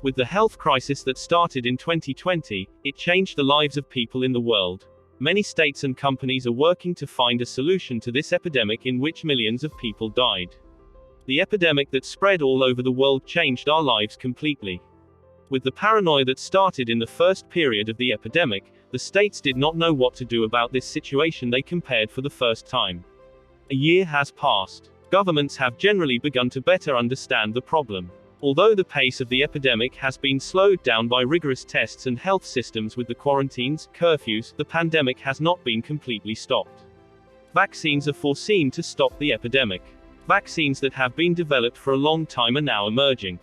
With the health crisis that started in 2020, it changed the lives of people in the world. Many states and companies are working to find a solution to this epidemic in which millions of people died. The epidemic that spread all over the world changed our lives completely. With the paranoia that started in the first period of the epidemic, the states did not know what to do about this situation they compared for the first time. A year has passed. Governments have generally begun to better understand the problem. Although the pace of the epidemic has been slowed down by rigorous tests and health systems with the quarantines, curfews, the pandemic has not been completely stopped. Vaccines are foreseen to stop the epidemic. Vaccines that have been developed for a long time are now emerging.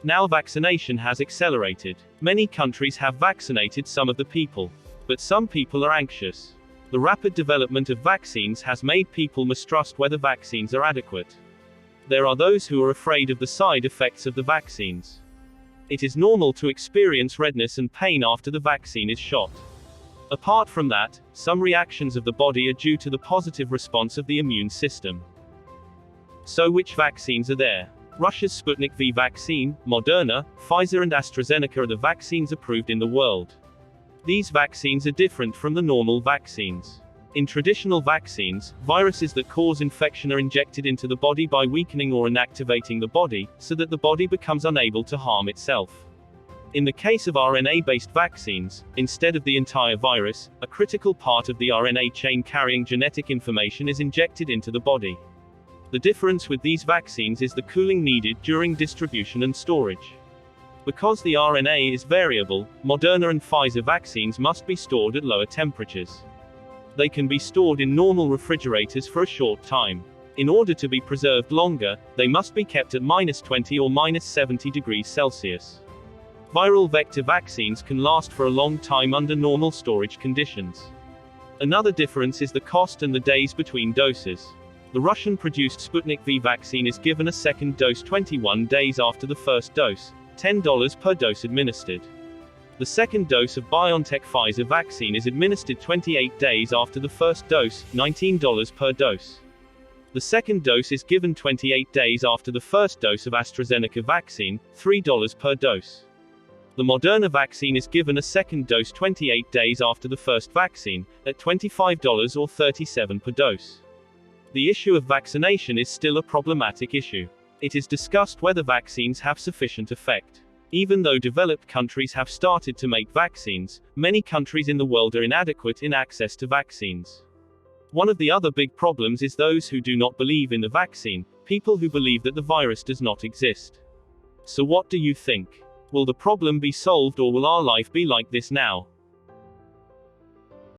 Now vaccination has accelerated. Many countries have vaccinated some of the people. But some people are anxious. The rapid development of vaccines has made people mistrust whether vaccines are adequate. There are those who are afraid of the side effects of the vaccines. It is normal to experience redness and pain after the vaccine is shot. Apart from that, some reactions of the body are due to the positive response of the immune system. So which vaccines are there? Russia's Sputnik V vaccine, Moderna, Pfizer and AstraZeneca are the vaccines approved in the world. These vaccines are different from the normal vaccines. In traditional vaccines, viruses that cause infection are injected into the body by weakening or inactivating the body, so that the body becomes unable to harm itself. In the case of RNA-based vaccines, instead of the entire virus, a critical part of the RNA chain carrying genetic information is injected into the body. The difference with these vaccines is the cooling needed during distribution and storage. Because the RNA is variable, Moderna and Pfizer vaccines must be stored at lower temperatures. They can be stored in normal refrigerators for a short time. In order to be preserved longer, they must be kept at -20 or -70 degrees Celsius. Viral vector vaccines can last for a long time under normal storage conditions. Another difference is the cost and the days between doses. The Russian-produced Sputnik V vaccine is given a second dose 21 days after the first dose, $10 per dose administered. The second dose of BioNTech Pfizer vaccine is administered 28 days after the first dose, $19 per dose. The second dose is given 28 days after the first dose of AstraZeneca vaccine, $3 per dose. The Moderna vaccine is given a second dose 28 days after the first vaccine, at $25 or $37 per dose. The issue of vaccination is still a problematic issue. It is discussed whether vaccines have sufficient effect. Even though developed countries have started to make vaccines, many countries in the world are inadequate in access to vaccines. One of the other big problems is those who do not believe in the vaccine, people who believe that the virus does not exist. So what do you think? Will the problem be solved or will our life be like this now?